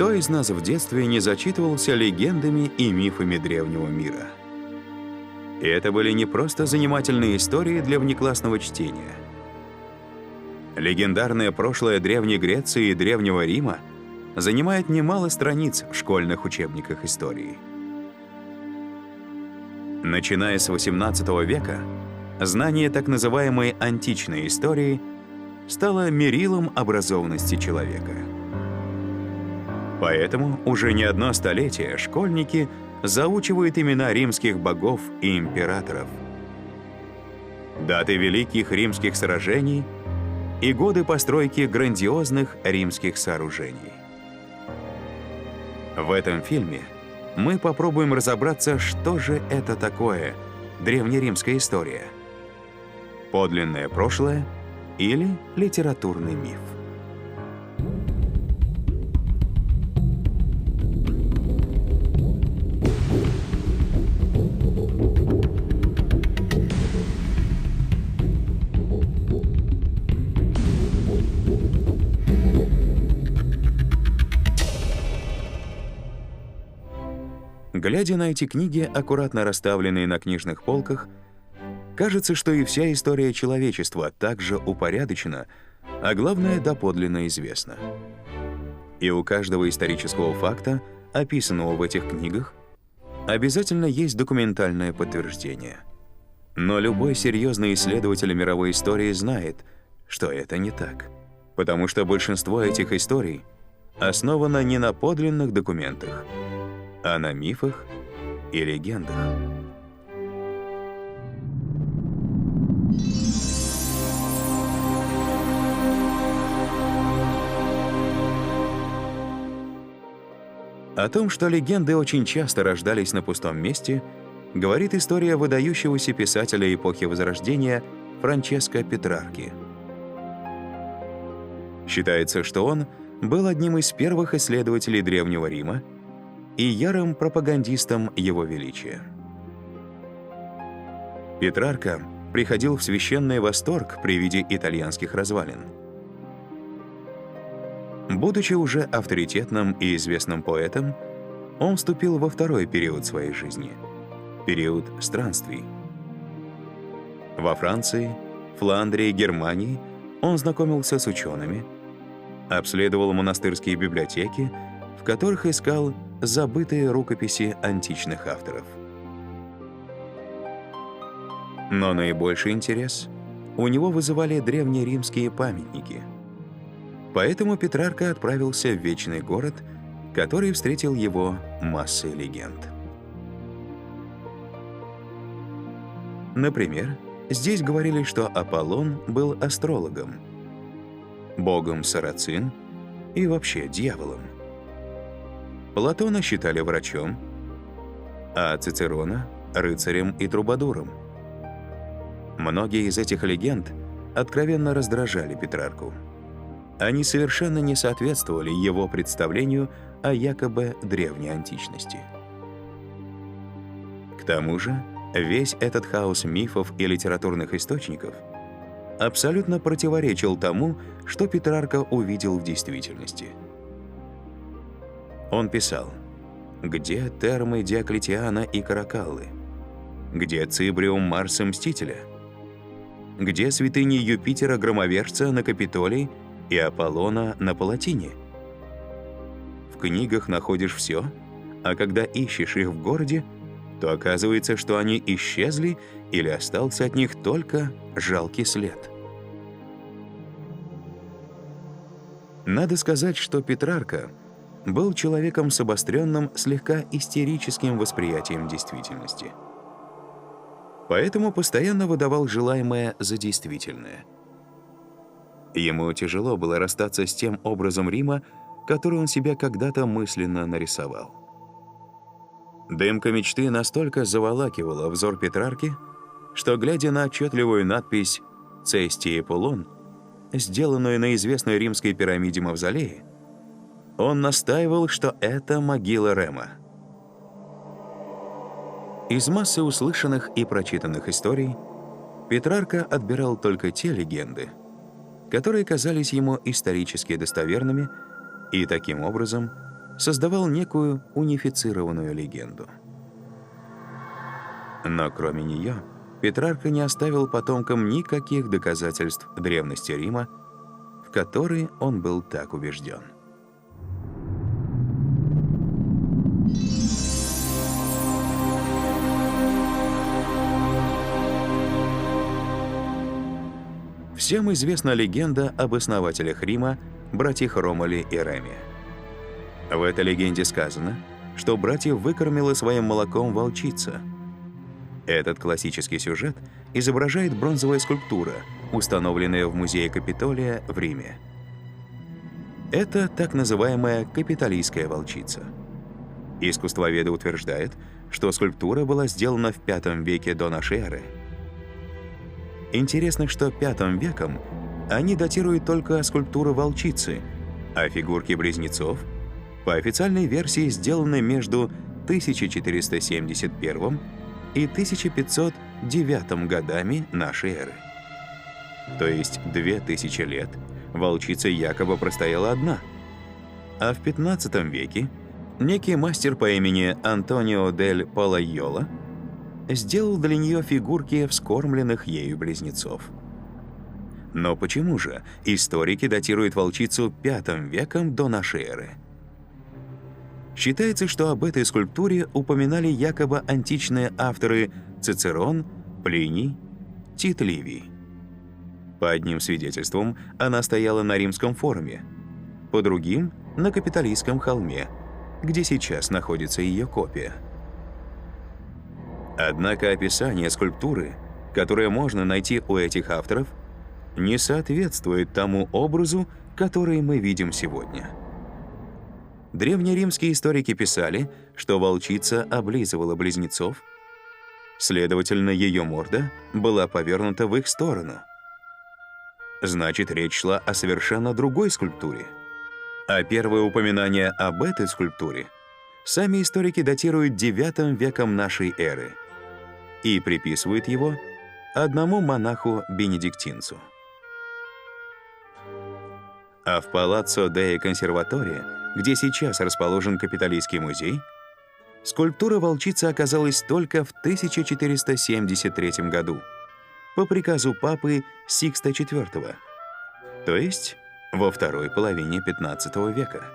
Кто из нас в детстве не зачитывался легендами и мифами древнего мира? И это были не просто занимательные истории для внеклассного чтения. Легендарное прошлое Древней Греции и Древнего Рима занимает немало страниц в школьных учебниках истории. Начиная с XVIII века, знание так называемой античной истории стало мерилом образованности человека. Поэтому уже не одно столетие школьники заучивают имена римских богов и императоров, даты великих римских сражений и годы постройки грандиозных римских сооружений. В этом фильме мы попробуем разобраться, что же это такое древнеримская история, подлинное прошлое или литературный миф. Глядя на эти книги, аккуратно расставленные на книжных полках, кажется, что и вся история человечества также упорядочена, а главное, доподлинно известна. И у каждого исторического факта, описанного в этих книгах, обязательно есть документальное подтверждение. Но любой серьезный исследователь мировой истории знает, что это не так, потому что большинство этих историй основано не на подлинных документах, а на мифах и легендах. О том, что легенды очень часто рождались на пустом месте, говорит история выдающегося писателя эпохи Возрождения Франческо Петрарки. Считается, что он был одним из первых исследователей Древнего Рима и ярым пропагандистом Его Величия. Петрарка приходил в священный восторг при виде итальянских развалин. Будучи уже авторитетным и известным поэтом, он вступил во второй период своей жизни — период странствий. Во Франции, Фландрии, Германии он знакомился с учеными, обследовал монастырские библиотеки, в которых искал забытые рукописи античных авторов. Но наибольший интерес у него вызывали древнеримские памятники. Поэтому Петрарка отправился в Вечный город, который встретил его массой легенд. Например, здесь говорили, что Аполлон был астрологом, богом сарацин и вообще дьяволом. Платона считали врачом, а Цицерона — рыцарем и трубадуром. Многие из этих легенд откровенно раздражали Петрарку. Они совершенно не соответствовали его представлению о якобы древней античности. К тому же, весь этот хаос мифов и литературных источников абсолютно противоречил тому, что Петрарка увидел в действительности. Он писал: «Где термы Диоклетиана и Каракаллы? Где Цибриум Марса Мстителя? Где святыни Юпитера Громовержца на Капитолии и Аполлона на Палатине? В книгах находишь все, а когда ищешь их в городе, то оказывается, что они исчезли или остался от них только жалкий след». Надо сказать, что Петрарка был человеком с обостренным, слегка истерическим восприятием действительности. Поэтому постоянно выдавал желаемое за действительное. Ему тяжело было расстаться с тем образом Рима, который он себе когда-то мысленно нарисовал. Дымка мечты настолько заволакивала взор Петрарки, что, глядя на отчетливую надпись «Цестий Аполлон», сделанную на известной римской пирамиде Мавзолее, он настаивал, что это могила Рема. Из массы услышанных и прочитанных историй Петрарка отбирал только те легенды, которые казались ему исторически достоверными и таким образом создавал некую унифицированную легенду. Но кроме нее, Петрарка не оставил потомкам никаких доказательств древности Рима, в которые он был так убежден. Всем известна легенда об основателях Рима, братьях Ромуле и Реме. В этой легенде сказано, что братьев выкормила своим молоком волчица. Этот классический сюжет изображает бронзовая скульптура, установленная в музее Капитолия в Риме. Это так называемая капитолийская волчица. Искусствоведы утверждают, что скульптура была сделана в V веке до нашей эры. Интересно, что V веком они датируют только скульптуру волчицы, а фигурки близнецов, по официальной версии, сделаны между 1471 и 1509 годами нашей эры. То есть 2000 лет волчица якобы простояла одна. А в 15 веке некий мастер по имени Антонио дель Палайола сделал для нее фигурки вскормленных ею близнецов. Но почему же историки датируют волчицу V веком до нашей эры? Считается, что об этой скульптуре упоминали якобы античные авторы Цицерон, Плиний, Тит Ливий. По одним свидетельствам, она стояла на Римском форуме, по другим — на Капитолийском холме, где сейчас находится ее копия. Однако описание скульптуры, которое можно найти у этих авторов, не соответствует тому образу, который мы видим сегодня. Древнеримские историки писали, что волчица облизывала близнецов, следовательно, ее морда была повернута в их сторону. Значит, речь шла о совершенно другой скульптуре. А первое упоминание об этой скульптуре сами историки датируют IX веком нашей эры и приписывают его одному монаху-бенедиктинцу. А в Палаццо деи Консерваторе, где сейчас расположен Капитолийский музей, скульптура волчицы оказалась только в 1473 году по приказу папы Сикста IV, то есть во второй половине XV века.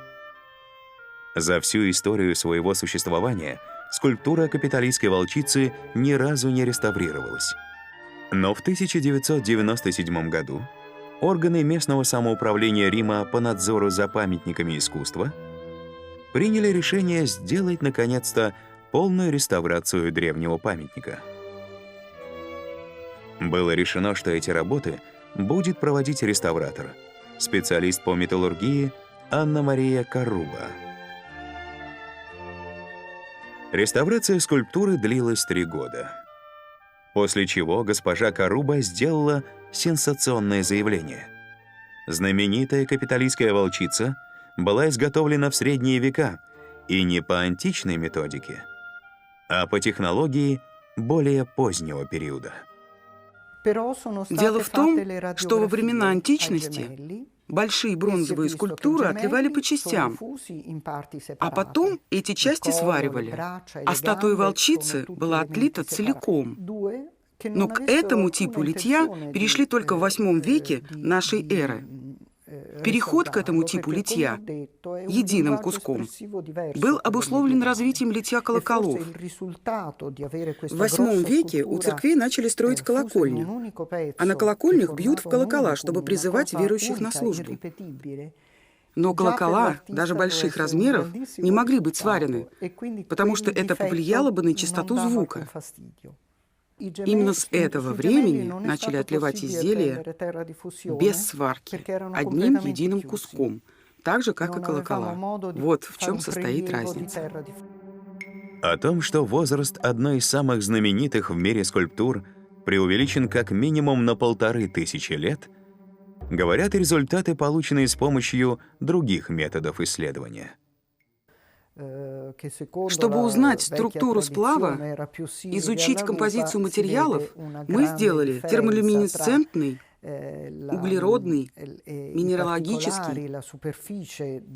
За всю историю своего существования скульптура капитолийской волчицы ни разу не реставрировалась. Но в 1997 году органы местного самоуправления Рима по надзору за памятниками искусства приняли решение сделать, наконец-то, полную реставрацию древнего памятника. Было решено, что эти работы будет проводить реставратор, специалист по металлургии Анна-Мария Каруба. Реставрация скульптуры длилась 3 года, после чего госпожа Каруба сделала сенсационное заявление. Знаменитая капитолийская волчица была изготовлена в средние века и не по античной методике, а по технологии более позднего периода. Дело в том, что во времена античности большие бронзовые скульптуры отливали по частям, а потом эти части сваривали, а статуя волчицы была отлита целиком. Но к этому типу литья перешли только в VIII веке нашей эры. Переход к этому типу литья единым куском был обусловлен развитием литья колоколов. В VIII веке у церквей начали строить колокольни, а на колокольнях бьют в колокола, чтобы призывать верующих на службу. Но колокола, даже больших размеров, не могли быть сварены, потому что это повлияло бы на частоту звука. Именно с этого времени начали отливать изделия без сварки, одним единым куском, так же, как и колокола. Вот в чем состоит разница. О том, что возраст одной из самых знаменитых в мире скульптур преувеличен как минимум на 1500 лет, говорят и результаты, полученные с помощью других методов исследования. Чтобы узнать структуру сплава, изучить композицию материалов, мы сделали термолюминесцентный углеродный, минералогический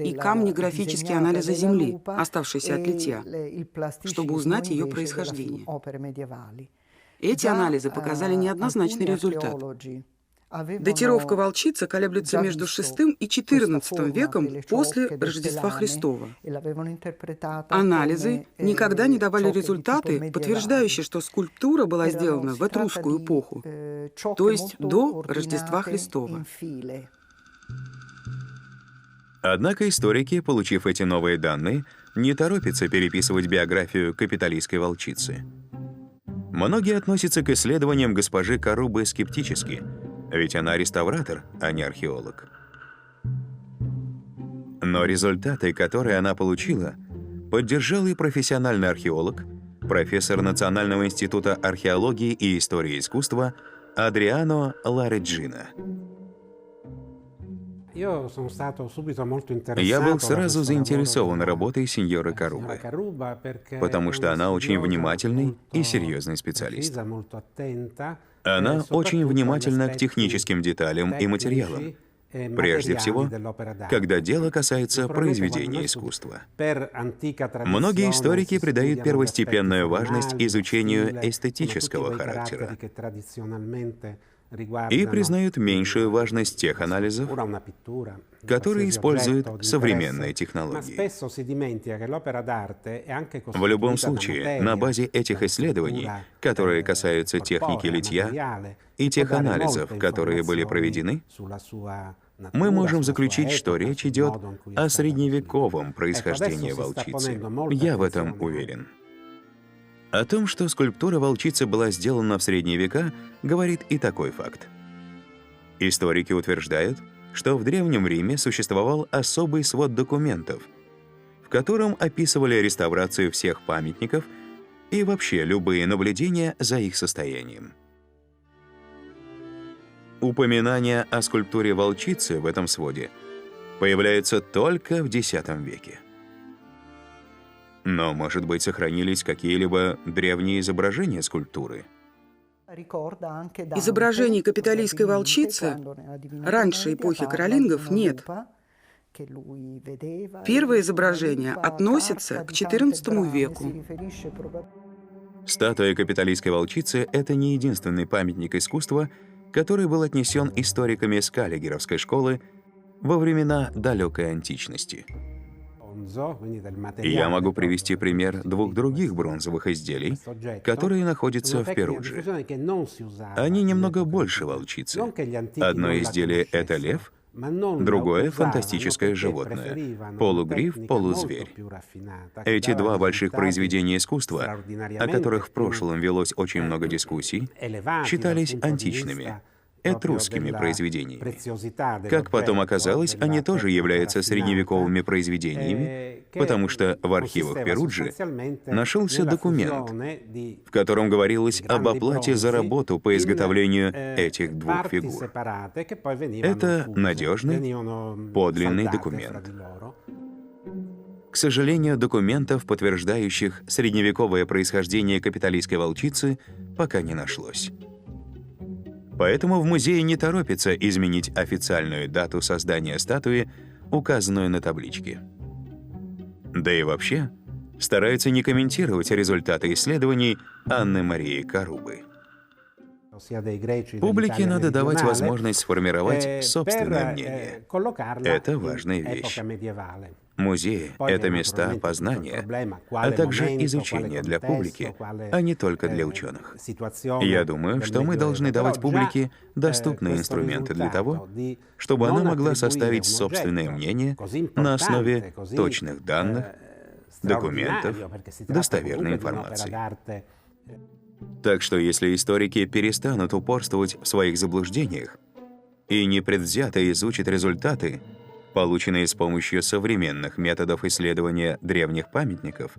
и камнеграфические анализы Земли, оставшиеся от литья, чтобы узнать ее происхождение. Эти анализы показали неоднозначный результат. Датировка волчицы колеблется между VI и XIV веком после Рождества Христова. Анализы никогда не давали результаты, подтверждающие, что скульптура была сделана в этрусскую эпоху, то есть до Рождества Христова. Однако историки, получив эти новые данные, не торопятся переписывать биографию капитолийской волчицы. Многие относятся к исследованиям госпожи Карубы скептически, ведь она реставратор, а не археолог. Но результаты, которые она получила, поддержал и профессиональный археолог, профессор Национального института археологии и истории искусства Адриано Лареджино. Я был сразу заинтересован работой сеньоры Карубы, потому что она очень внимательный и серьезный специалист. Она очень внимательна к техническим деталям и материалам, прежде всего, когда дело касается произведения искусства. Многие историки придают первостепенную важность изучению эстетического характера и признают меньшую важность тех анализов, которые используют современные технологии. В любом случае, на базе этих исследований, которые касаются техники литья и тех анализов, которые были проведены, мы можем заключить, что речь идет о средневековом происхождении волчицы. Я в этом уверен. О том, что скульптура волчицы была сделана в средние века, говорит и такой факт. Историки утверждают, что в Древнем Риме существовал особый свод документов, в котором описывали реставрацию всех памятников и вообще любые наблюдения за их состоянием. Упоминания о скульптуре волчицы в этом своде появляются только в X веке. Но, может быть, сохранились какие-либо древние изображения скульптуры? Изображений капитолийской волчицы раньше эпохи каролингов нет. Первое изображение относится к XIV веку. Статуя капитолийской волчицы — это не единственный памятник искусства, который был отнесен историками Скаллигеровской школы во времена далекой античности. Я могу привести пример двух других бронзовых изделий, которые находятся в Перудже. Они немного больше волчицы. Одно изделие — это лев, другое — фантастическое животное — полугриф, полузверь. Эти два больших произведения искусства, о которых в прошлом велось очень много дискуссий, считались античными, этрусскими произведениями. Как потом оказалось, они тоже являются средневековыми произведениями, потому что в архивах Перуджи нашелся документ, в котором говорилось об оплате за работу по изготовлению этих двух фигур. Это надежный, подлинный документ. К сожалению, документов, подтверждающих средневековое происхождение капитолийской волчицы, пока не нашлось. Поэтому в музее не торопятся изменить официальную дату создания статуи, указанную на табличке. Да и вообще, стараются не комментировать результаты исследований Анны Марии Карубы. Публике надо давать возможность сформировать собственное мнение. Это важная вещь. Музеи — это места познания, а также изучения для публики, а не только для ученых. Я думаю, что мы должны давать публике доступные инструменты для того, чтобы она могла составить собственное мнение на основе точных данных, документов, достоверной информации. Так что если историки перестанут упорствовать в своих заблуждениях и непредвзято изучат результаты, полученные с помощью современных методов исследования древних памятников,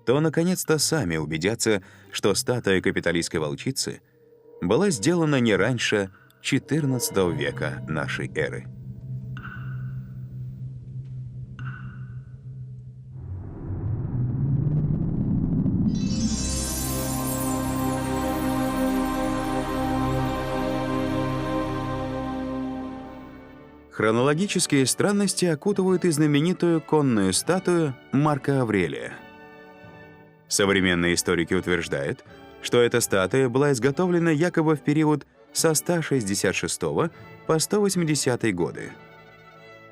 то наконец-то сами убедятся, что статуя капитолийской волчицы была сделана не раньше XIV века нашей эры. Хронологические странности окутывают и знаменитую конную статую Марка Аврелия. Современные историки утверждают, что эта статуя была изготовлена якобы в период со 166 по 180 годы,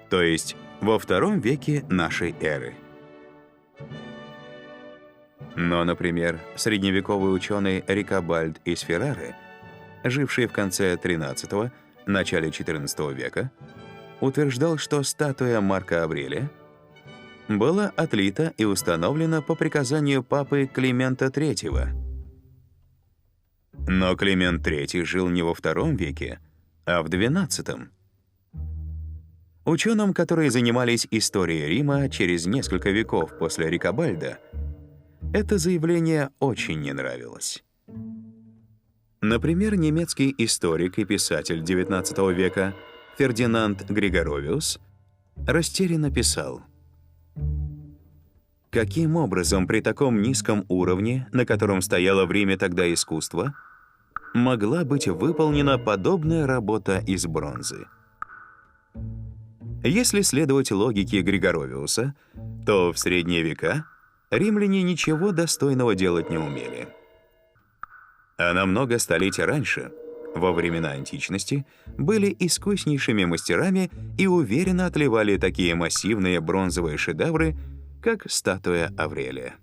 то есть во II веке нашей эры. Но, например, средневековый ученый Рикабальд из Феррары, живший в конце XIII – начале XIV века, утверждал, что статуя Марка Аврелия была отлита и установлена по приказанию папы Климента III. Но Климент III жил не во II веке, а в XII. Ученым, которые занимались историей Рима через несколько веков после Рикабальда, это заявление очень не нравилось. Например, немецкий историк и писатель XIX века Фердинанд Григоровиус растерянно писал: «Каким образом при таком низком уровне, на котором стояло в Риме тогда искусство, могла быть выполнена подобная работа из бронзы?» Если следовать логике Григоровиуса, то в средние века римляне ничего достойного делать не умели. А на много столетий раньше, во времена античности, были искуснейшими мастерами и уверенно отливали такие массивные бронзовые шедевры, как статуя Аврелия.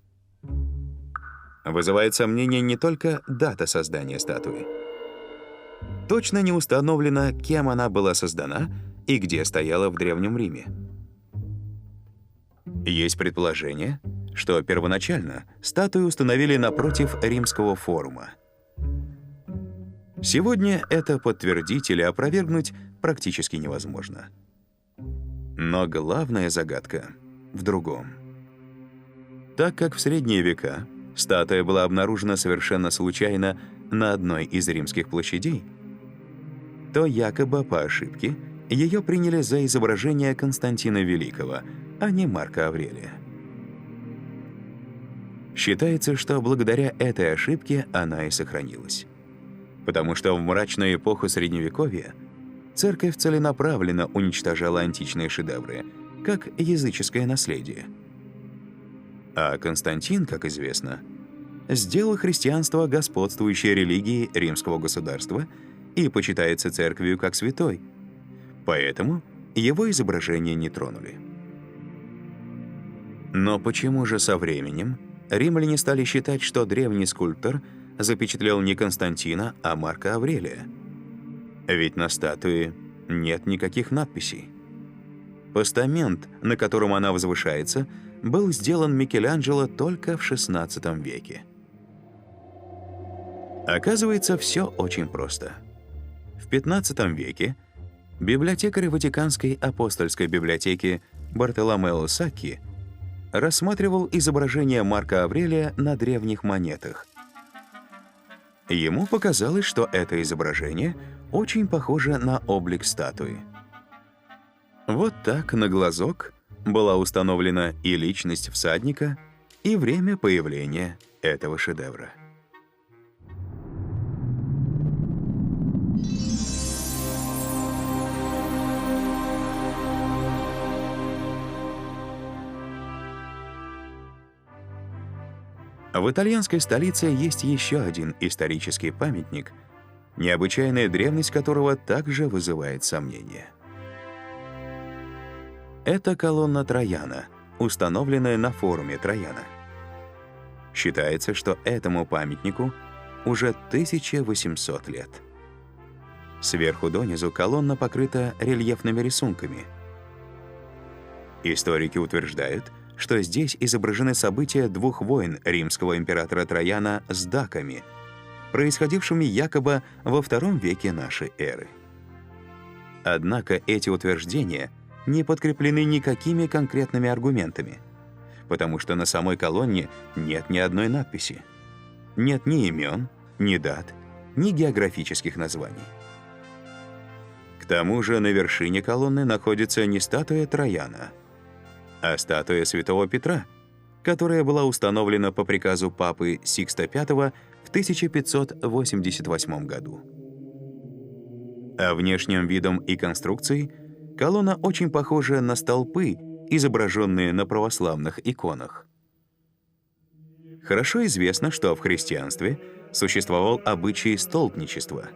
Вызывает сомнение не только дата создания статуи. Точно не установлено, кем она была создана и где стояла в Древнем Риме. Есть предположение, что первоначально статую установили напротив Римского форума. Сегодня это подтвердить или опровергнуть практически невозможно. Но главная загадка в другом. Так как в средние века статуя была обнаружена совершенно случайно на одной из римских площадей, то якобы по ошибке ее приняли за изображение Константина Великого, а не Марка Аврелия. Считается, что благодаря этой ошибке она и сохранилась. Потому что в мрачную эпоху Средневековья церковь целенаправленно уничтожала античные шедевры, как языческое наследие. А Константин, как известно, сделал христианство господствующей религией римского государства и почитается церковью как святой, поэтому его изображение не тронули. Но почему же со временем римляне стали считать, что древний скульптор запечатлел не Константина, а Марка Аврелия? Ведь на статуе нет никаких надписей. Постамент, на котором она возвышается, был сделан Микеланджело только в XVI веке. Оказывается, все очень просто. В XV веке библиотекарь Ватиканской апостольской библиотеки Бартоломео Сакки рассматривал изображение Марка Аврелия на древних монетах. Ему показалось, что это изображение очень похоже на облик статуи. Вот так на глазок была установлена и личность всадника, и время появления этого шедевра. В итальянской столице есть еще один исторический памятник, необычайная древность которого также вызывает сомнения. Это колонна Траяна, установленная на форуме Траяна. Считается, что этому памятнику уже 1800 лет. Сверху донизу колонна покрыта рельефными рисунками. Историки утверждают, что здесь изображены события двух войн римского императора Траяна с даками, происходившими якобы во II веке нашей эры. Однако эти утверждения не подкреплены никакими конкретными аргументами, потому что на самой колонне нет ни одной надписи. Нет ни имен, ни дат, ни географических названий. К тому же на вершине колонны находится не статуя Траяна, а статуя Святого Петра, которая была установлена по приказу папы Сикста V в 1588 году. А внешним видом и конструкцией колонна очень похожа на столпы, изображенные на православных иконах. Хорошо известно, что в христианстве существовал обычай столпничества.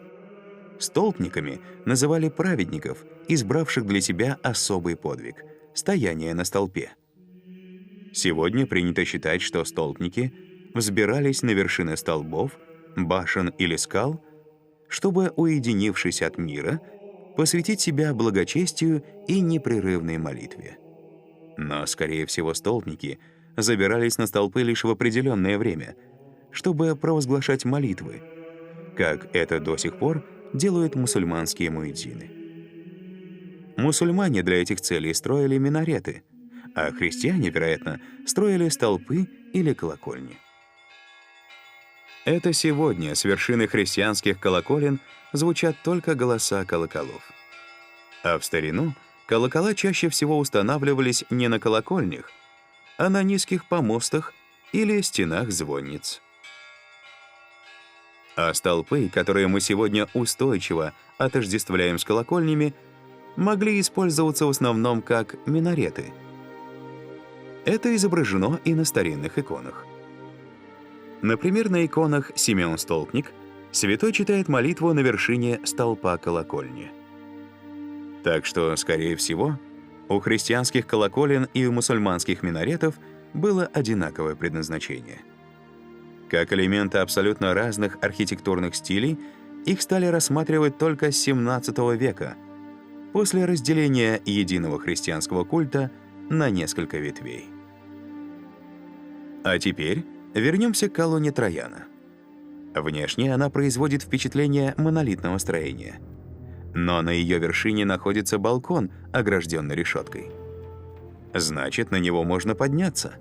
Столпниками называли праведников, избравших для себя особый подвиг — стояние на столпе. Сегодня принято считать, что столпники взбирались на вершины столбов, башен или скал, чтобы, уединившись от мира, посвятить себя благочестию и непрерывной молитве. Но, скорее всего, столпники забирались на столпы лишь в определенное время, чтобы провозглашать молитвы, как это до сих пор делают мусульманские муэдзины. Мусульмане для этих целей строили минареты, а христиане, вероятно, строили столпы или колокольни. Это сегодня с вершины христианских колоколен звучат только голоса колоколов. А в старину колокола чаще всего устанавливались не на колокольнях, а на низких помостах или стенах звонниц. А столпы, которые мы сегодня устойчиво отождествляем с колокольнями, могли использоваться в основном как минареты. Это изображено и на старинных иконах. Например, на иконах Симеон Столпник святой читает молитву на вершине столпа колокольни. Так что, скорее всего, у христианских колоколен и у мусульманских минаретов было одинаковое предназначение. Как элементы абсолютно разных архитектурных стилей, их стали рассматривать только с XVII века, после разделения единого христианского культа на несколько ветвей. А теперь вернемся к колонне Траяна. Внешне она производит впечатление монолитного строения. Но на ее вершине находится балкон, огражденный решеткой. Значит, на него можно подняться.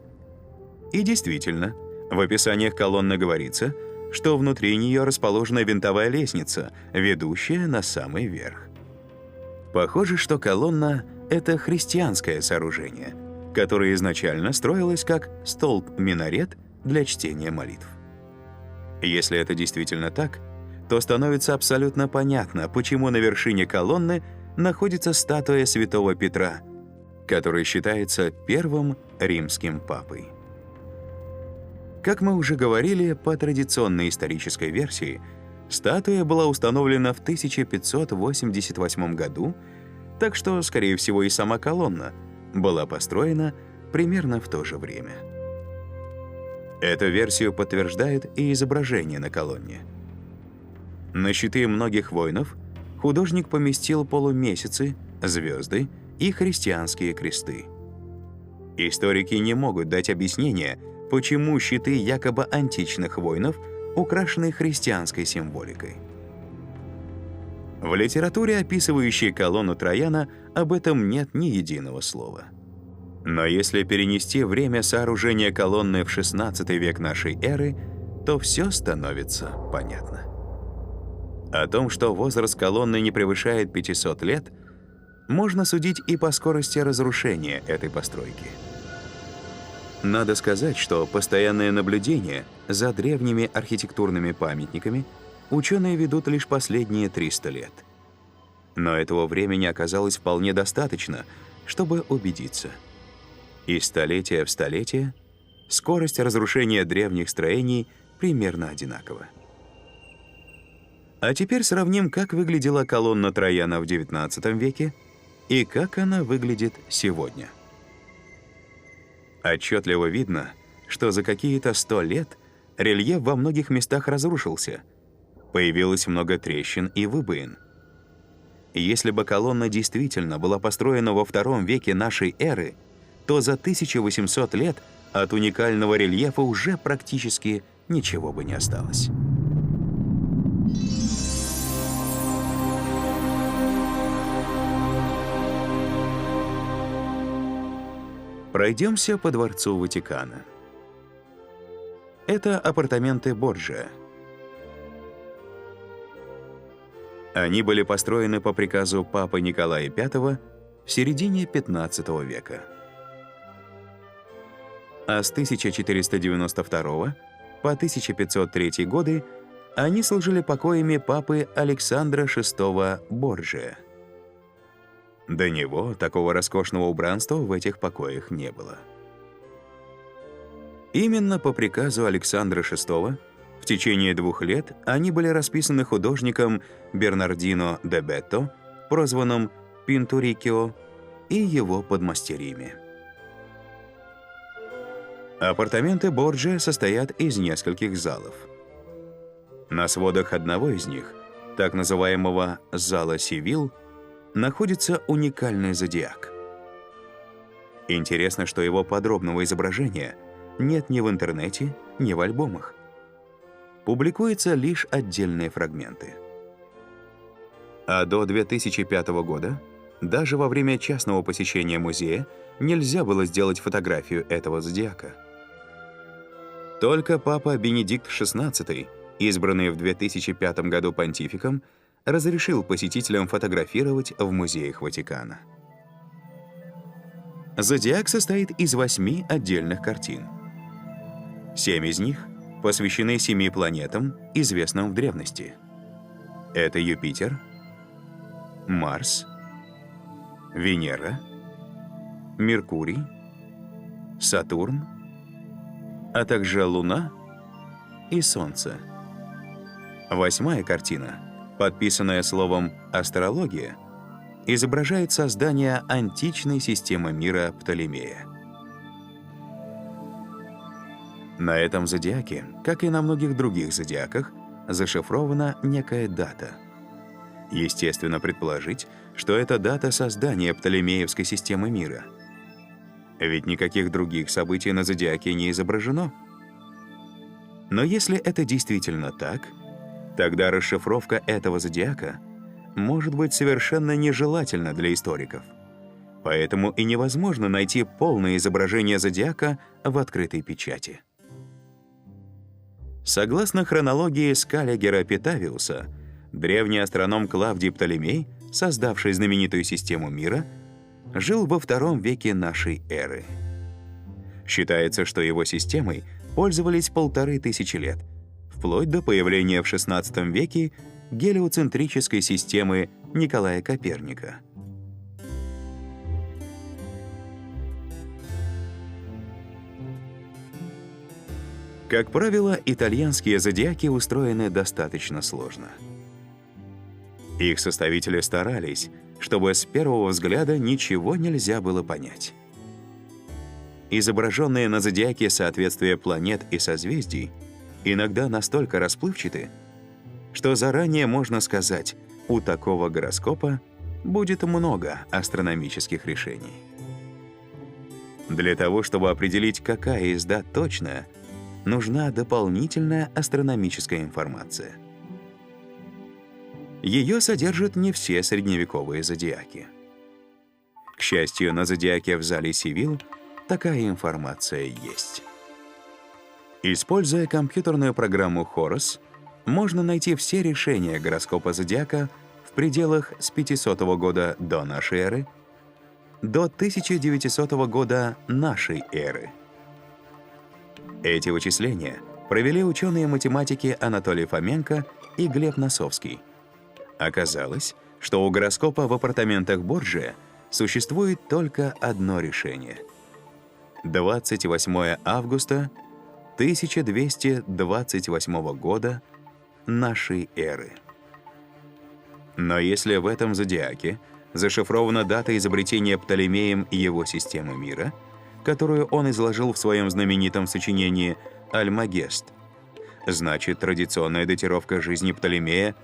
И действительно, в описаниях колонны говорится, что внутри нее расположена винтовая лестница, ведущая на самый верх. Похоже, что колонна — это христианское сооружение, которое изначально строилось как столб-минарет для чтения молитв. Если это действительно так, то становится абсолютно понятно, почему на вершине колонны находится статуя святого Петра, который считается первым римским папой. Как мы уже говорили, по традиционной исторической версии, статуя была установлена в 1588 году, так что, скорее всего, и сама колонна была построена примерно в то же время. Эту версию подтверждает и изображение на колонне. На щиты многих воинов художник поместил полумесяцы, звезды и христианские кресты. Историки не могут дать объяснения, почему щиты якобы античных воинов украшены христианской символикой. В литературе, описывающей колонну Траяна, об этом нет ни единого слова. Но если перенести время сооружения колонны в XVI век нашей эры, то все становится понятно. О том, что возраст колонны не превышает 500 лет, можно судить и по скорости разрушения этой постройки. Надо сказать, что постоянное наблюдение за древними архитектурными памятниками ученые ведут лишь последние 300 лет. Но этого времени оказалось вполне достаточно, чтобы убедиться. Из столетия в столетие скорость разрушения древних строений примерно одинакова. А теперь сравним, как выглядела колонна Траяна в XIX веке и как она выглядит сегодня. Отчетливо видно, что за какие-то 100 лет рельеф во многих местах разрушился, появилось много трещин и выбоин. Если бы колонна действительно была построена во II веке нашей эры, то за 1800 лет от уникального рельефа уже практически ничего бы не осталось. Пройдемся по дворцу Ватикана. Это апартаменты Борджиа. Они были построены по приказу папы Николая V в середине XV века. А с 1492 по 1503 годы они служили покоями папы Александра VI Борджиа. До него такого роскошного убранства в этих покоях не было. Именно по приказу Александра VI в течение 2 лет они были расписаны художником Бернардино де Бетто, прозванным Пинтурикио, и его подмастерьями. Апартаменты Борджиа состоят из нескольких залов. На сводах одного из них, так называемого «зала Севилл», находится уникальный зодиак. Интересно, что его подробного изображения нет ни в интернете, ни в альбомах. Публикуются лишь отдельные фрагменты. А до 2005 года даже во время частного посещения музея нельзя было сделать фотографию этого зодиака. Только папа Бенедикт XVI, избранный в 2005 году понтификом, разрешил посетителям фотографировать в музеях Ватикана. Зодиак состоит из 8 отдельных картин. 7 из них посвящены 7 планетам, известным в древности. Это Юпитер, Марс, Венера, Меркурий, Сатурн, а также Луна и Солнце. 8-я картина, подписанная словом «астрология», изображает создание античной системы мира Птолемея. На этом зодиаке, как и на многих других зодиаках, зашифрована некая дата. Естественно предположить, что это дата создания Птолемеевской системы мира. Ведь никаких других событий на зодиаке не изображено. Но если это действительно так, тогда расшифровка этого зодиака может быть совершенно нежелательна для историков. Поэтому и невозможно найти полное изображение зодиака в открытой печати. Согласно хронологии Скаллигера Петавиуса, древний астроном Клавдий Птолемей, создавший знаменитую систему мира, жил во II веке нашей эры. Считается, что его системой пользовались 1500 лет, вплоть до появления в XVI веке гелиоцентрической системы Николая Коперника. Как правило, итальянские зодиаки устроены достаточно сложно. Их составители старались, чтобы с первого взгляда ничего нельзя было понять. Изображенные на зодиаке соответствия планет и созвездий иногда настолько расплывчаты, что заранее можно сказать, у такого гороскопа будет много астрономических решений. Для того, чтобы определить, какая из дат точная, нужна дополнительная астрономическая информация. Ее содержат не все средневековые зодиаки. К счастью, на зодиаке в зале Севилл такая информация есть. Используя компьютерную программу Horus, можно найти все решения гороскопа зодиака в пределах с 500 года до нашей эры до 1900 года нашей эры. Эти вычисления провели ученые-математики Анатолий Фоменко и Глеб Носовский. Оказалось, что у гороскопа в апартаментах Борджиа существует только одно решение — 28 августа 1228 года нашей эры. Но если в этом зодиаке зашифрована дата изобретения Птолемеем его системы мира, которую он изложил в своем знаменитом сочинении «Альмагест», значит, традиционная датировка жизни Птолемея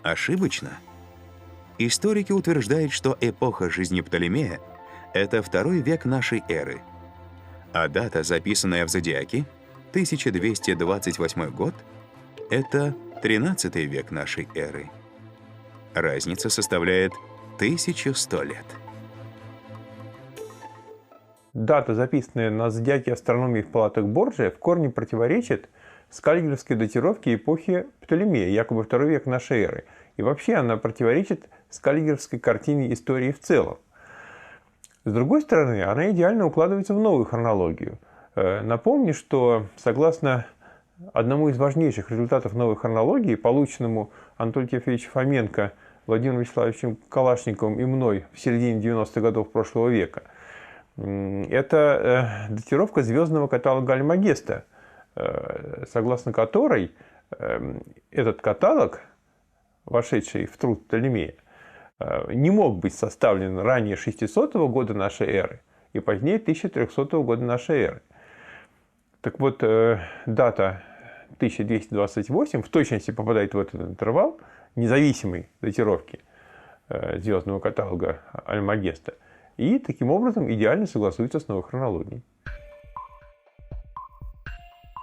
ошибочна. Историки утверждают, что эпоха жизни Птолемея — это II век нашей эры, а дата, записанная в зодиаке, 1228 год, это XIII век нашей эры. Разница составляет 1100 лет. Дата, записанная на зодиаке астрономии в палатах Борджиа, в корне противоречит скаллигеровской датировке эпохи Птолемея, якобы II век нашей эры. И вообще она противоречит скаллигеровской картине истории в целом. С другой стороны, она идеально укладывается в новую хронологию. Напомню, что согласно одному из важнейших результатов новой хронологии, полученному Анатолием Тимофеевичем Фоменко Владимиром Вячеславовичем Калашниковым и мной в середине 90-х годов прошлого века. Это датировка звездного каталога Альмагеста, согласно которой этот каталог, вошедший в труд Птолемея, не мог быть составлен ранее 600 года нашей эры и позднее 1300 года нашей эры. Так вот, дата 1228 в точности попадает в этот интервал независимой датировки звездного каталога Альмагеста и таким образом идеально согласуется с новой хронологией.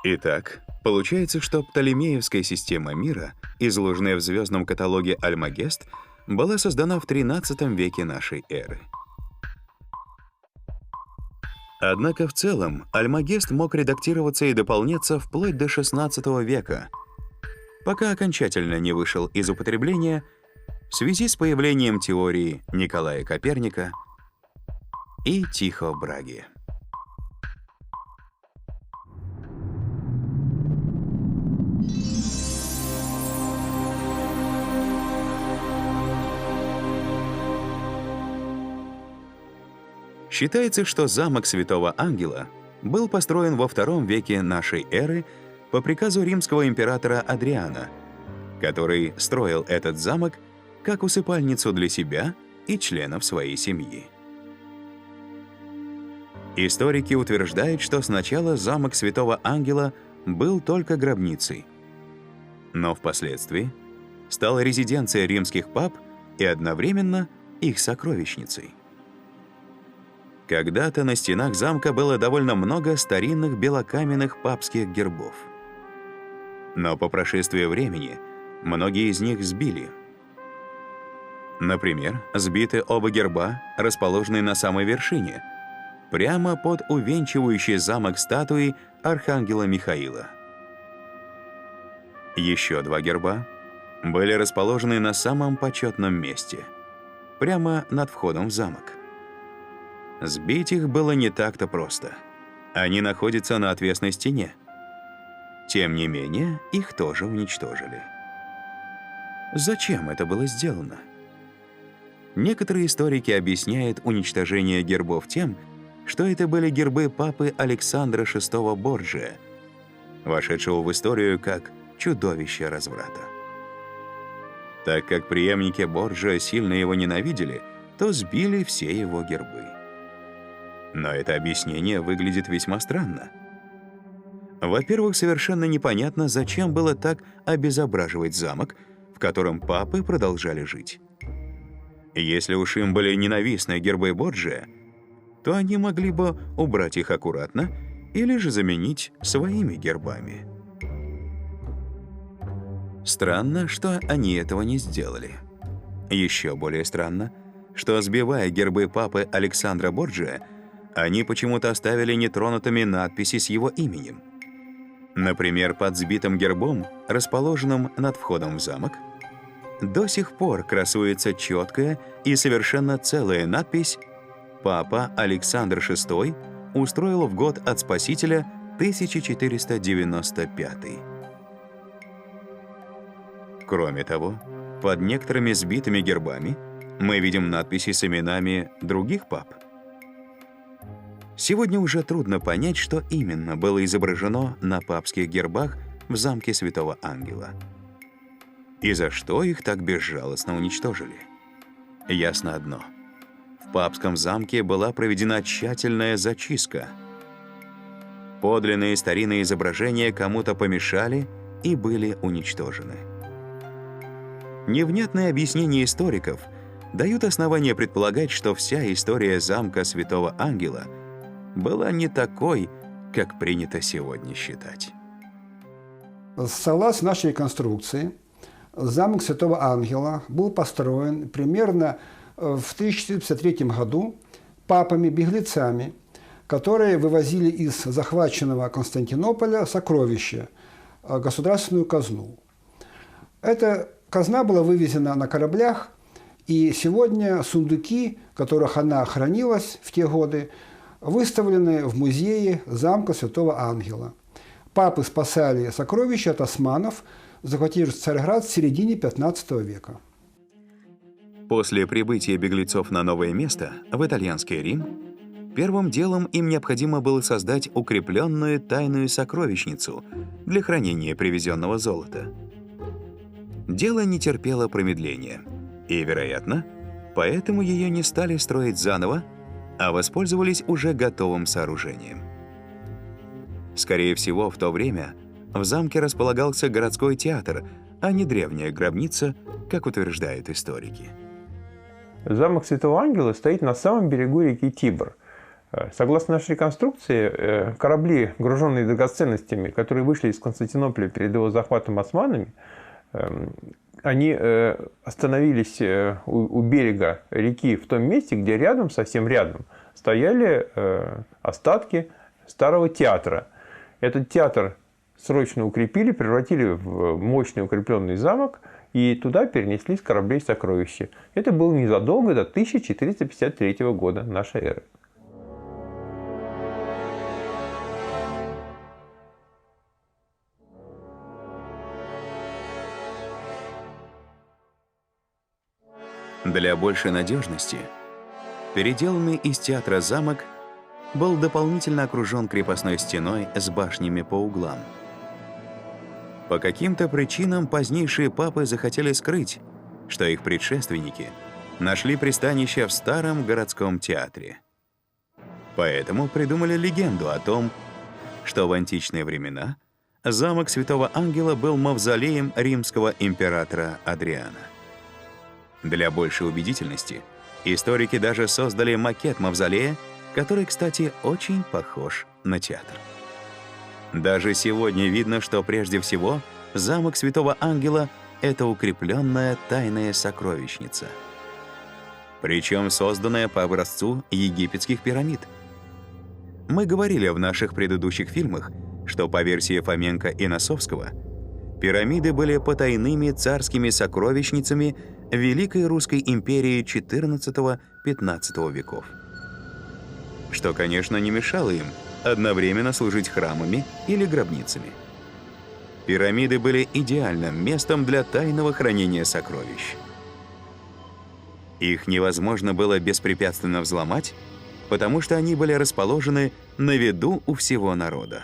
Итак, получается, что Птолемеевская система мира, изложенная в звездном каталоге Альмагест, была создана в XIII веке нашей эры. Однако в целом Альмагест мог редактироваться и дополняться вплоть до XVI века, пока окончательно не вышел из употребления в связи с появлением теории Николая Коперника и Тихо Браги. Считается, что замок Святого Ангела был построен во II веке нашей эры по приказу римского императора Адриана, который строил этот замок как усыпальницу для себя и членов своей семьи. Историки утверждают, что сначала замок Святого Ангела был только гробницей, но впоследствии стал резиденцией римских пап и одновременно их сокровищницей. Когда-то на стенах замка было довольно много старинных белокаменных папских гербов. Но по прошествии времени многие из них сбили. Например, сбиты оба герба, расположенные на самой вершине, прямо под увенчивающей замок статуей архангела Михаила. Еще два герба были расположены на самом почетном месте, прямо над входом в замок. Сбить их было не так-то просто. Они находятся на отвесной стене. Тем не менее, их тоже уничтожили. Зачем это было сделано? Некоторые историки объясняют уничтожение гербов тем, что это были гербы папы Александра VI Борджиа, вошедшего в историю как чудовище разврата. Так как преемники Борджиа сильно его ненавидели, то сбили все его гербы. Но это объяснение выглядит весьма странно. Во-первых, совершенно непонятно, зачем было так обезображивать замок, в котором папы продолжали жить. Если уж им были ненавистны гербы Борджиа, то они могли бы убрать их аккуратно или же заменить своими гербами. Странно, что они этого не сделали. Еще более странно, что, сбивая гербы папы Александра Борджиа, они почему-то оставили нетронутыми надписи с его именем. Например, под сбитым гербом, расположенным над входом в замок, до сих пор красуется четкая и совершенно целая надпись «Папа Александр VI устроил в год от Спасителя 1495». Кроме того, под некоторыми сбитыми гербами мы видим надписи с именами других пап. Сегодня уже трудно понять, что именно было изображено на папских гербах в замке Святого Ангела. И за что их так безжалостно уничтожили? Ясно одно. В папском замке была проведена тщательная зачистка. Подлинные старинные изображения кому-то помешали и были уничтожены. Невнятные объяснения историков дают основания предполагать, что вся история замка Святого Ангела была не такой, как принято сегодня считать. Согласно нашей реконструкции, замок Святого Ангела был построен примерно в 1453 году папами-беглецами, которые вывозили из захваченного Константинополя сокровища, государственную казну. Эта казна была вывезена на кораблях, и сегодня сундуки, в которых она хранилась в те годы, выставлены в музее замка Святого Ангела. Папы спасали сокровища от османов, захвативших Царьград в середине XV века. После прибытия беглецов на новое место, в итальянский Рим, первым делом им необходимо было создать укрепленную тайную сокровищницу для хранения привезенного золота. Дело не терпело промедления, и, вероятно, поэтому ее не стали строить заново, а воспользовались уже готовым сооружением. Скорее всего, в то время в замке располагался городской театр, а не древняя гробница, как утверждают историки. Замок Святого Ангела стоит на самом берегу реки Тибр. Согласно нашей реконструкции, корабли, груженные драгоценностями, которые вышли из Константинополя перед его захватом османами, они остановились у берега реки в том месте, где рядом, совсем рядом, стояли остатки старого театра. Этот театр срочно укрепили, превратили в мощный укрепленный замок, и туда перенеслись корабли и сокровища. Это было незадолго до 1453 года нашей эры. Для большей надежности переделанный из театра замок был дополнительно окружен крепостной стеной с башнями по углам. По каким-то причинам позднейшие папы захотели скрыть, что их предшественники нашли пристанище в старом городском театре. Поэтому придумали легенду о том, что в античные времена замок Святого Ангела был мавзолеем римского императора Адриана. Для большей убедительности историки даже создали макет мавзолея, который, кстати, очень похож на театр. Даже сегодня видно, что прежде всего замок Святого Ангела — это укрепленная тайная сокровищница, причем созданная по образцу египетских пирамид. Мы говорили в наших предыдущих фильмах, что по версии Фоменко и Носовского пирамиды были потайными царскими сокровищницами Великой Русской империи XIV-XV веков, что, конечно, не мешало им одновременно служить храмами или гробницами. Пирамиды были идеальным местом для тайного хранения сокровищ. Их невозможно было беспрепятственно взломать, потому что они были расположены на виду у всего народа.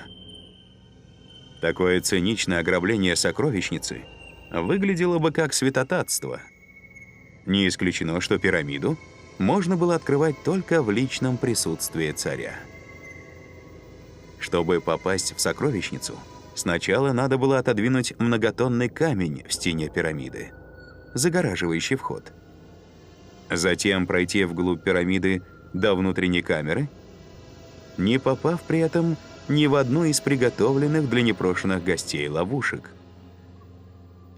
Такое циничное ограбление сокровищницы выглядело бы как святотатство. Не исключено, что пирамиду можно было открывать только в личном присутствии царя. Чтобы попасть в сокровищницу, сначала надо было отодвинуть многотонный камень в стене пирамиды, загораживающий вход. Затем пройти вглубь пирамиды до внутренней камеры, не попав при этом ни в одну из приготовленных для непрошенных гостей ловушек.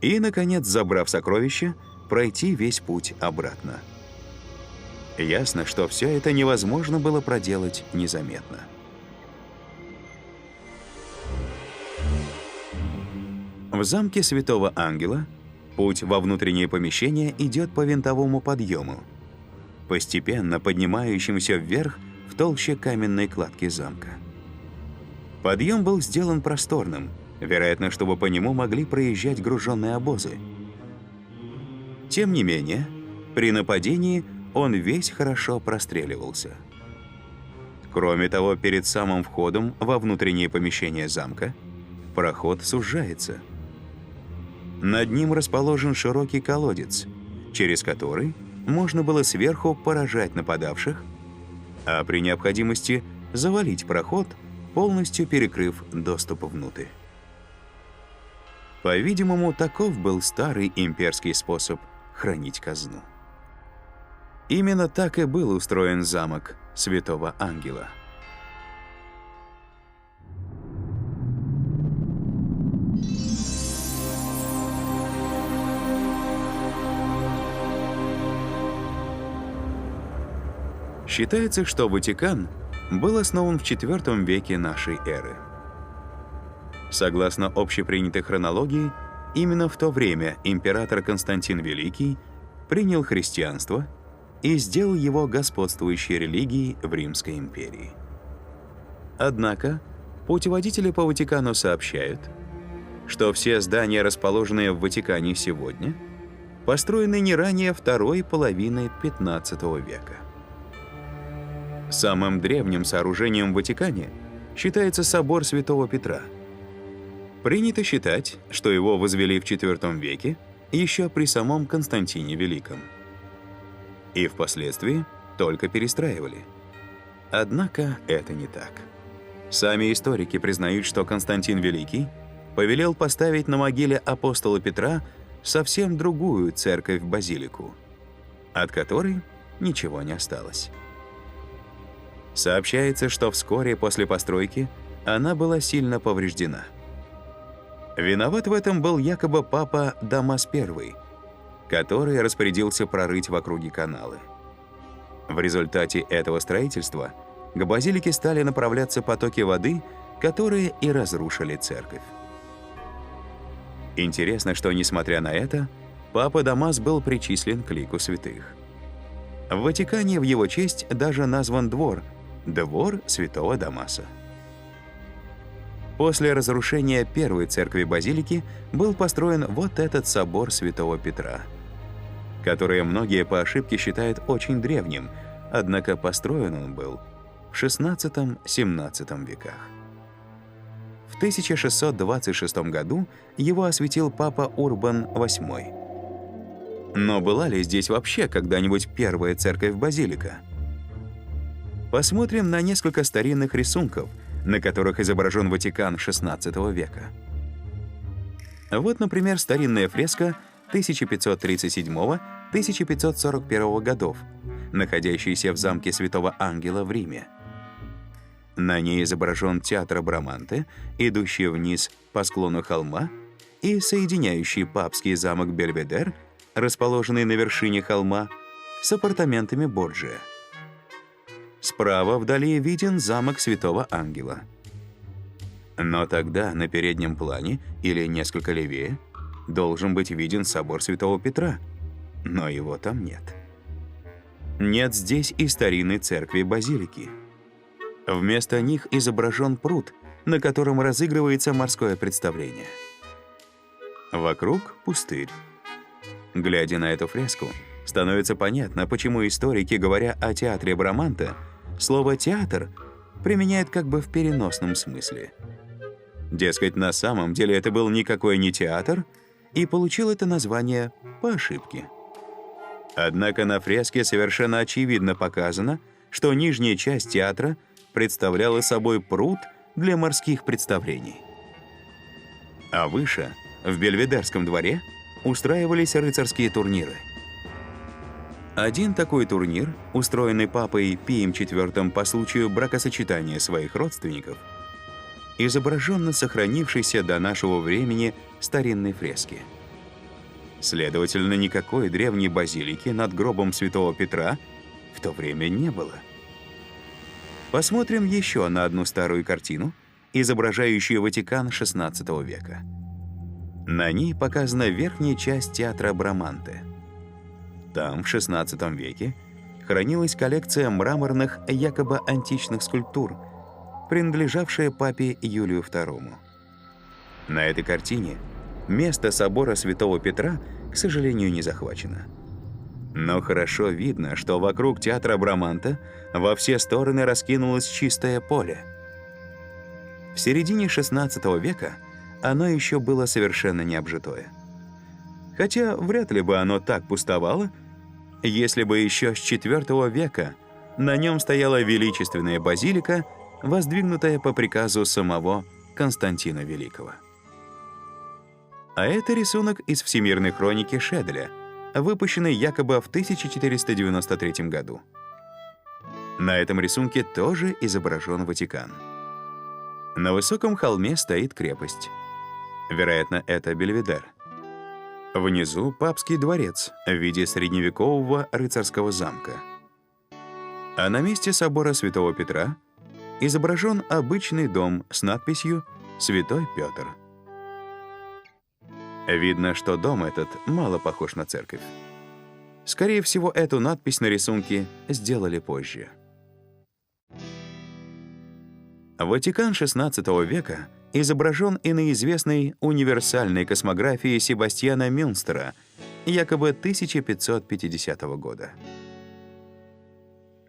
И, наконец, забрав сокровища, пройти весь путь обратно. Ясно, что все это невозможно было проделать незаметно. В замке Святого Ангела путь во внутреннее помещение идет по винтовому подъему, постепенно поднимающемуся вверх в толще каменной кладки замка. Подъем был сделан просторным, вероятно, чтобы по нему могли проезжать груженные обозы. Тем не менее, при нападении он весь хорошо простреливался. Кроме того, перед самым входом во внутреннее помещение замка проход сужается. Над ним расположен широкий колодец, через который можно было сверху поражать нападавших, а при необходимости завалить проход, полностью перекрыв доступ внутрь. По-видимому, таков был старый имперский способ хранить казну. Именно так и был устроен замок Святого Ангела. Считается, что Ватикан был основан в IV веке нашей эры. Согласно общепринятой хронологии, именно в то время император Константин Великий принял христианство и сделал его господствующей религией в Римской империи. Однако путеводители по Ватикану сообщают, что все здания, расположенные в Ватикане сегодня, построенный не ранее второй половины XV века. Самым древним сооружением в Ватикане считается собор Святого Петра. Принято считать, что его возвели в IV веке еще при самом Константине Великом. И впоследствии только перестраивали. Однако это не так. Сами историки признают, что Константин Великий повелел поставить на могиле апостола Петра совсем другую церковь-базилику, от которой ничего не осталось. Сообщается, что вскоре после постройки она была сильно повреждена. Виноват в этом был якобы папа Дамас I, который распорядился прорыть в округе каналы. В результате этого строительства к базилике стали направляться потоки воды, которые и разрушили церковь. Интересно, что, несмотря на это, папа Дамас был причислен к лику святых. В Ватикане в его честь даже назван двор Святого Дамаса. После разрушения первой церкви-базилики был построен вот этот собор Святого Петра, который многие по ошибке считают очень древним, однако построен он был в XVI-XVII веках. В 1626 году его осветил папа Урбан VIII. Но была ли здесь вообще когда-нибудь первая церковь-базилика? Посмотрим на несколько старинных рисунков, на которых изображен Ватикан XVI века. Вот, например, старинная фреска 1537-1541 годов, находящаяся в замке Святого Ангела в Риме. На ней изображен театр Браманте, идущий вниз по склону холма и соединяющий папский замок Бельведер, расположенный на вершине холма, с апартаментами Борджиа. Справа вдали виден замок Святого Ангела. Но тогда на переднем плане, или несколько левее, должен быть виден собор Святого Петра, но его там нет. Нет здесь и старинной церкви-базилики. Вместо них изображен пруд, на котором разыгрывается морское представление. Вокруг пустырь. Глядя на эту фреску, становится понятно, почему историки, говоря о театре Браманте, слово «театр» применяют как бы в переносном смысле. Дескать, на самом деле это был никакой не театр, и получил это название по ошибке. Однако на фреске совершенно очевидно показано, что нижняя часть театра представляла собой пруд для морских представлений. А выше, в Бельведерском дворе, устраивались рыцарские турниры. Один такой турнир, устроенный папой Пием IV по случаю бракосочетания своих родственников, изображен на сохранившейся до нашего времени старинной фреске. Следовательно, никакой древней базилики над гробом Святого Петра в то время не было. Посмотрим еще на одну старую картину, изображающую Ватикан XVI века. На ней показана верхняя часть театра Браманте. Там, в XVI веке, хранилась коллекция мраморных, якобы античных скульптур, принадлежавшая папе Юлию II. На этой картине место собора Святого Петра, к сожалению, не захвачено. Но хорошо видно, что вокруг театра Браманте во все стороны раскинулось чистое поле. В середине XVI века оно еще было совершенно необжитое. Хотя вряд ли бы оно так пустовало, если бы еще с IV века на нем стояла величественная базилика, воздвигнутая по приказу самого Константина Великого. А это рисунок из Всемирной хроники Шеделя, выпущенный якобы в 1493 году. На этом рисунке тоже изображен Ватикан. На высоком холме стоит крепость. Вероятно, это Бельведер. Внизу папский дворец в виде средневекового рыцарского замка. А на месте собора Святого Петра изображен обычный дом с надписью «Святой Петр». Видно, что дом этот мало похож на церковь. Скорее всего, эту надпись на рисунке сделали позже. Ватикан XVI века изображен и на известной универсальной космографии Себастьяна Мюнстера якобы 1550 года.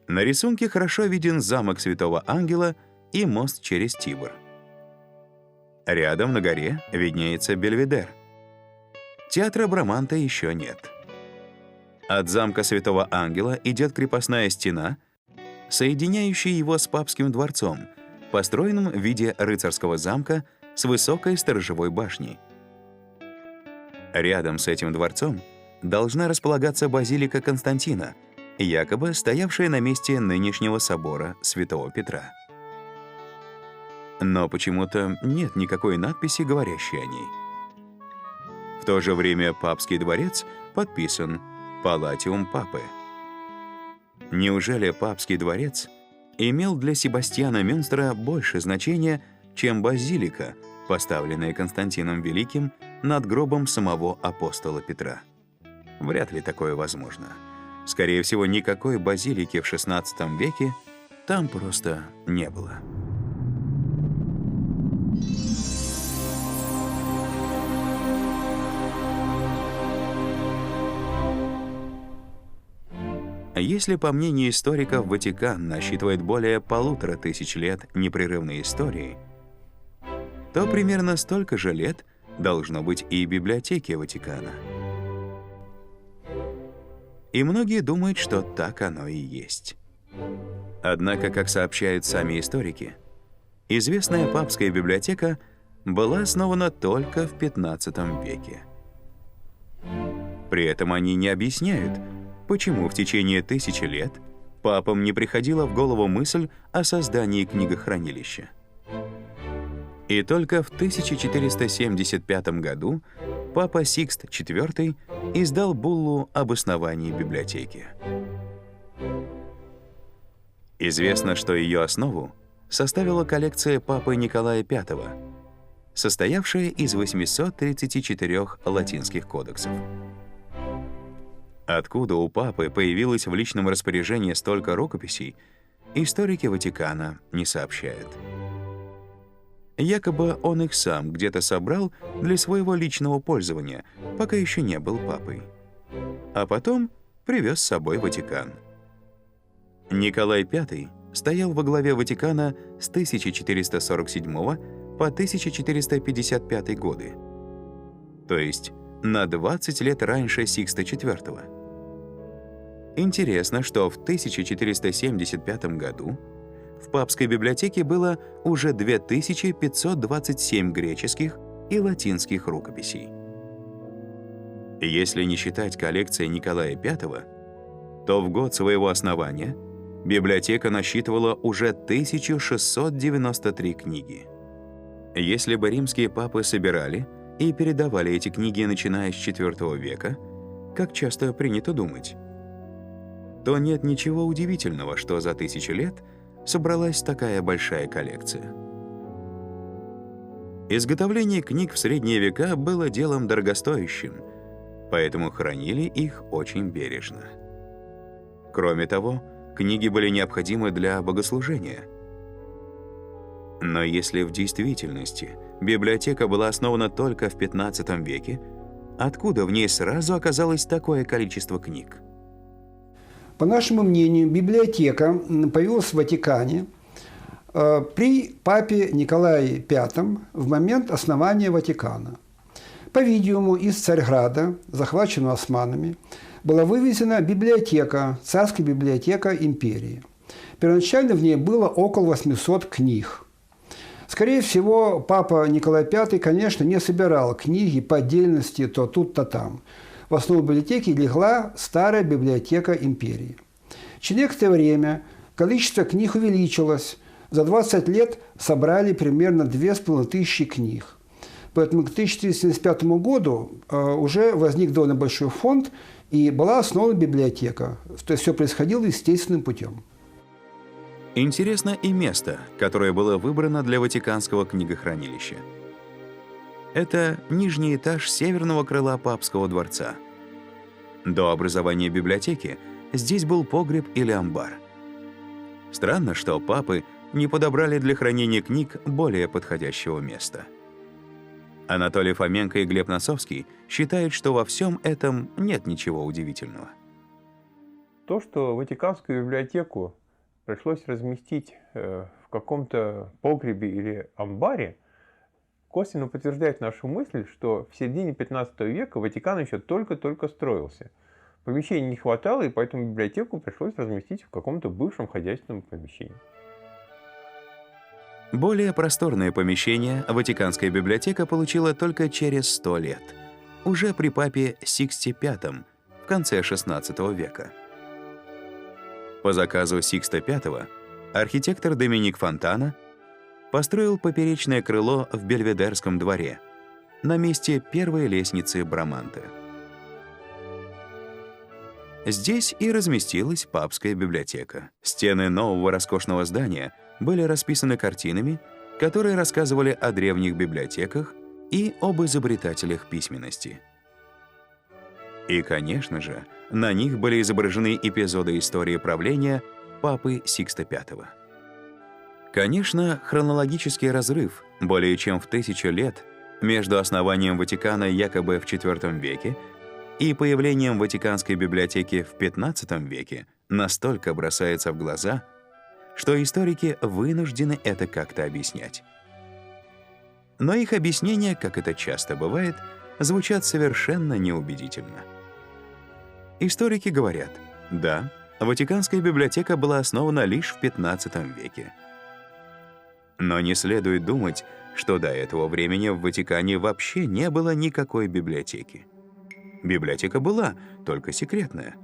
На рисунке хорошо виден замок Святого Ангела и мост через Тибр. Рядом на горе виднеется Бельведер. Театра Браманта еще нет. От замка Святого Ангела идет крепостная стена, соединяющая его с Папским дворцом, построенным в виде рыцарского замка с высокой сторожевой башней. Рядом с этим дворцом должна располагаться базилика Константина, якобы стоявшая на месте нынешнего собора Святого Петра. Но почему-то нет никакой надписи, говорящей о ней. В то же время Папский дворец подписан «Палатиум Папы». Неужели Папский дворец имел для Себастьяна Мюнстера больше значения, чем базилика, поставленная Константином Великим над гробом самого апостола Петра? Вряд ли такое возможно. Скорее всего, никакой базилики в XVI веке там просто не было. Если, по мнению историков, Ватикан насчитывает более 1500 лет непрерывной истории, то примерно столько же лет должно быть и библиотеки Ватикана. И многие думают, что так оно и есть. Однако, как сообщают сами историки, известная папская библиотека была основана только в XV веке. При этом они не объясняют, почему в течение 1000 лет папам не приходила в голову мысль о создании книгохранилища. И только в 1475 году папа Сикст IV издал буллу об основании библиотеки. Известно, что ее основу составила коллекция папы Николая V, состоявшая из 834 латинских кодексов. Откуда у папы появилось в личном распоряжении столько рукописей, историки Ватикана не сообщают. Якобы он их сам где-то собрал для своего личного пользования, пока еще не был папой. А потом привез с собой в Ватикан. Николай V стоял во главе Ватикана с 1447 по 1455 годы, то есть на 20 лет раньше Сикста IV. Интересно, что в 1475 году в папской библиотеке было уже 2527 греческих и латинских рукописей. Если не считать коллекции Николая V, то в год своего основания библиотека насчитывала уже 1693 книги. Если бы римские папы собирали и передавали эти книги, начиная с IV века, как часто принято думать, то нет ничего удивительного, что за 1000 лет собралась такая большая коллекция. Изготовление книг в средние века было делом дорогостоящим, поэтому хранили их очень бережно. Кроме того, книги были необходимы для богослужения. Но если в действительности библиотека была основана только в XV веке, откуда в ней сразу оказалось такое количество книг? По нашему мнению, библиотека появилась в Ватикане при папе Николае V в момент основания Ватикана. По-видимому, из Царьграда, захваченного османами, была вывезена библиотека, царская библиотека империи. Первоначально в ней было около 800 книг. Скорее всего, папа Николай V, конечно, не собирал книги по отдельности то тут, то там. В основу библиотеки легла старая библиотека империи. Через некоторое время количество книг увеличилось. За 20 лет собрали примерно 2500 книг. Поэтому к 1475 году уже возник довольно большой фонд, и была основана библиотека. То есть все происходило естественным путем. Интересно и место, которое было выбрано для Ватиканского книгохранилища. Это нижний этаж северного крыла Папского дворца. До образования библиотеки здесь был погреб или амбар. Странно, что папы не подобрали для хранения книг более подходящего места. Анатолий Фоменко и Глеб Носовский считают, что во всем этом нет ничего удивительного. То, что Ватиканскую библиотеку пришлось разместить в каком-то погребе или амбаре, косвенно подтверждает нашу мысль, что в середине 15 века Ватикан еще только-только строился. Помещений не хватало, и поэтому библиотеку пришлось разместить в каком-то бывшем хозяйственном помещении. Более просторное помещение Ватиканская библиотека получила только через 100 лет, уже при папе Сиксте V в конце XVI века. По заказу Сикста V архитектор Доминик Фонтана построил поперечное крыло в Бельведерском дворе на месте первой лестницы Браманте. Здесь и разместилась папская библиотека. Стены нового роскошного здания были расписаны картинами, которые рассказывали о древних библиотеках и об изобретателях письменности. И, конечно же, на них были изображены эпизоды истории правления папы Сикста V. Конечно, хронологический разрыв более чем в 1000 лет между основанием Ватикана якобы в IV веке и появлением Ватиканской библиотеки в XV веке настолько бросается в глаза, что историки вынуждены это как-то объяснять. Но их объяснения, как это часто бывает, звучат совершенно неубедительно. Историки говорят: да, Ватиканская библиотека была основана лишь в XV веке. Но не следует думать, что до этого времени в Ватикане вообще не было никакой библиотеки. Библиотека была, только секретная.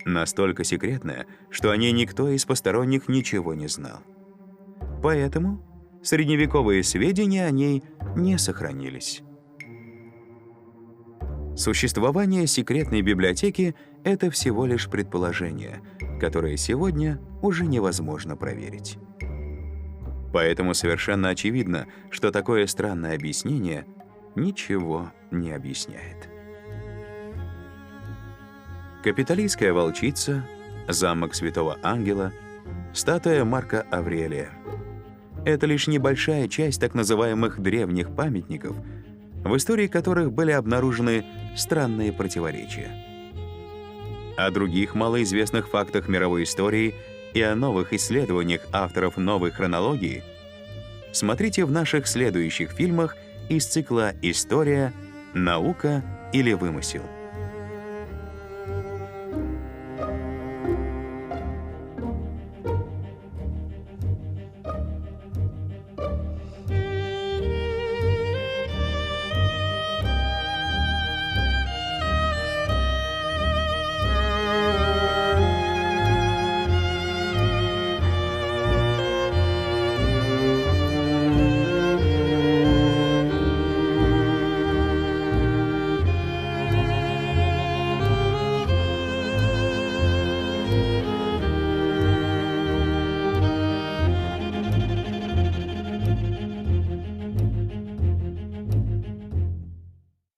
Настолько секретная, что о ней никто из посторонних ничего не знал. Поэтому средневековые сведения о ней не сохранились. Существование секретной библиотеки — это всего лишь предположение, которое сегодня уже невозможно проверить. Поэтому совершенно очевидно, что такое странное объяснение ничего не объясняет. Капитолийская волчица, замок Святого Ангела, статуя Марка Аврелия — это лишь небольшая часть так называемых древних памятников, в истории которых были обнаружены странные противоречия. О других малоизвестных фактах мировой истории и о новых исследованиях авторов новой хронологии смотрите в наших следующих фильмах из цикла «История, наука или вымысел».